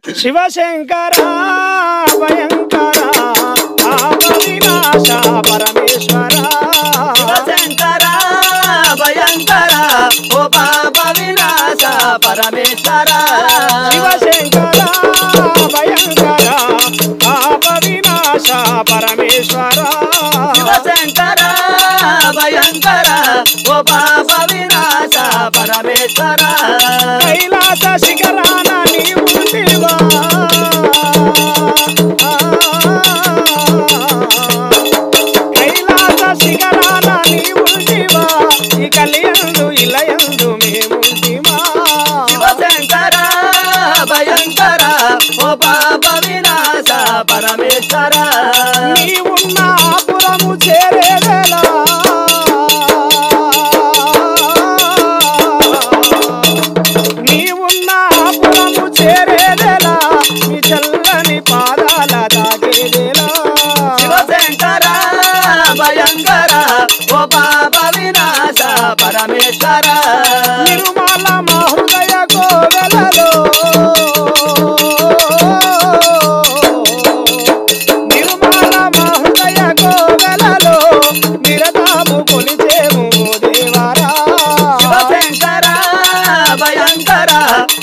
శివశంకర భయంకర పాప వినాశ పరమేశ్వర శివశంకర భయంకర ఓ పాప వినాశ పరమేశ్వర శివశంకర భయంకర పాప వినాశ పరమేశ్వర శివశంకర భయంకర ఓ పాప వినాశ పరమేశ్వర కైలాస శిఖరాన నీవు ఉంటివా కైలాస శిఖరాన నీవు ఉంటివా ఈ కలియందు ఇలయందు మేముంటిమా శివశంకర భయంకర ఓ పాప వినాశ పరమేశ్వర నీవున్న పురము చేరేదెలా నీవున్న పురము చేరేదెలా నీ చల్లని పాదాల దాగేదెలా శివశంకర భయంకర ఓ పాప వినాశ పరమేశ్వర నిర్మల మా హృదయ కోవెలలో నిర్మల మా హృదయ కోవెలలో నిరతాము కొలిచేము దేవరా శివశంకర భయంకర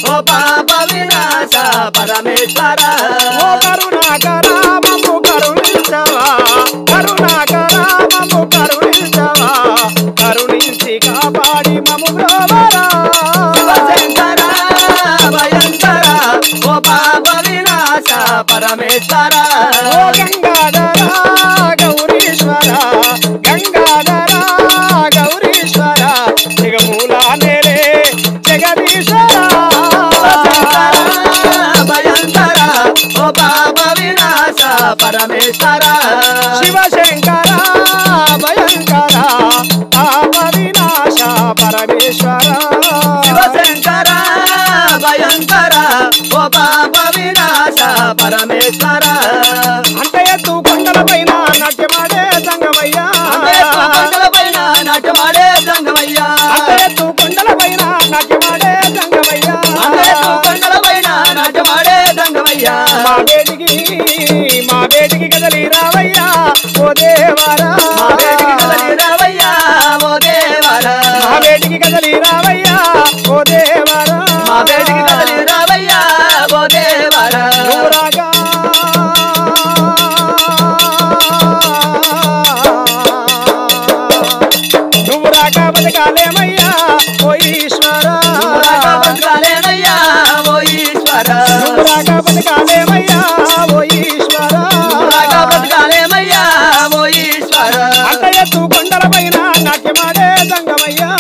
ఓ పాప వినాశ పరమేశ్వర ఓ కరుణాకర మమ్ము కరుణించవా కరుణాకర మమ్ము కరుణించవా కరుణించి కాపాడి మమ్ము బ్రోవరా శివశంకర భయంకర ఓ పాప వినాశ పరమేశ్వర ఓ గంగాధర గౌరీశ్వర గంగాధర గౌరీశ్వర జగమూల నేలే జగదీశ్వర భయంకర ఓ పాప వినాశ పరమేశ్వర శివశంకర భయంకర పాప వినాశ పరమేశ్వర శివశంకర భయంకర ఓ పాప వినాశ పరమేశ్వర అంటే ఎత్తు కొండలపైన నాట్యమాడే సంగమయ్యా కొండలపైన నాట్యమాడే సంగమయ్యా అంటే ఎత్తు కొండలపైన నాట్యమాడే సంగమయ్యా కొండలపైన నాట్యమాడే సంగమయ్యా మా బేటికి కదలి రావయ్యా ఓ దేవరా మా బేటికి కదలి రావయ్యా ఓ దేవరా మా బేటికి కదలి రావయ్యా ఓ దేవరా మా బేటికి కదలి రావయ్యా ఓ దేవరా నువ్వు రాగా నువ్వు రాక బతకాలేమయ్యా ఓ ఈశ్వర బతకాలేనయ్యా ఓ ఈశ్వర నువ్వు రాక బతకాలేమయ్యా ఓ ఈశ్వర బతకాలేమయ్యా ఓ ఈశ్వర అంత ఎత్తు కొండలపైన నాట్యమాడే సంగమయ్యా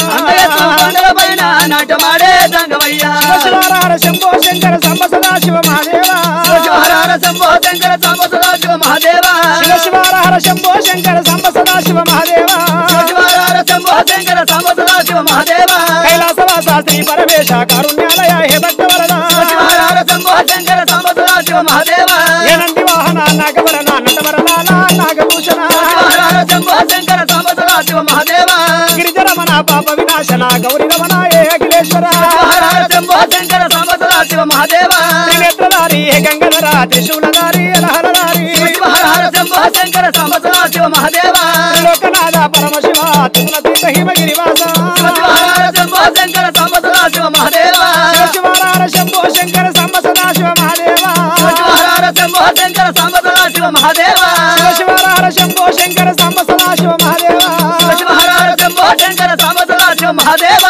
కొండలపైన నాట్యమాడే సంగమయ్యా శివశివారార శంభో శంకర సంబ సదాశివ మహాదేవ శివశివారార శంభో శంకర సంబ సదాశివ మహాదేవ శివశివారార శంభో శంకర సంబ సదాశివ మహాదేవ శివశివారార శంభో శంకర సంబ సదాశివ మహాదేవ కైలాసవాస శ్రీ పరమేశ కారుణ్యాలయ హే భక్తవరద శివశివారార శంభో శంకర సంబ సదాశివ మహాదేవ ఏ నంది వాహన నాగవరణ నటవరలాల నాగభూషణ శివశివారార శంభో శంకర సంబ సదాశివ మహాదేవ గిరిజరమణ పాప వినాశన గౌరీ రమణ ఏ అఖిలేశ్వర శివశివారార శంభో శంకర సంబ సదాశివ మహాదేవ త్రినేత్రధారి హే గంగధర త్రిశూలధారి అలహరధారి శివశివారార శంభో శంకర సంబ సదాశివ మహాదేవ లోకనాథ పరమశివ త్రిపురతీత హిమగిరివాస శివశివారార శంభో శంకర సంబ సదాశివ మహాదేవ శివశివారార శంభో శంకర సంబ సదాశివ మహాదేవ శివశివారార శంభో శంకర సంబ సదాశివ మహాదేవ శివశివారార శంభో శంకర సంబ సదాశివ మహాదేవ శివశివారార శంభో శంకర సంబ సదాశివ మహాదేవ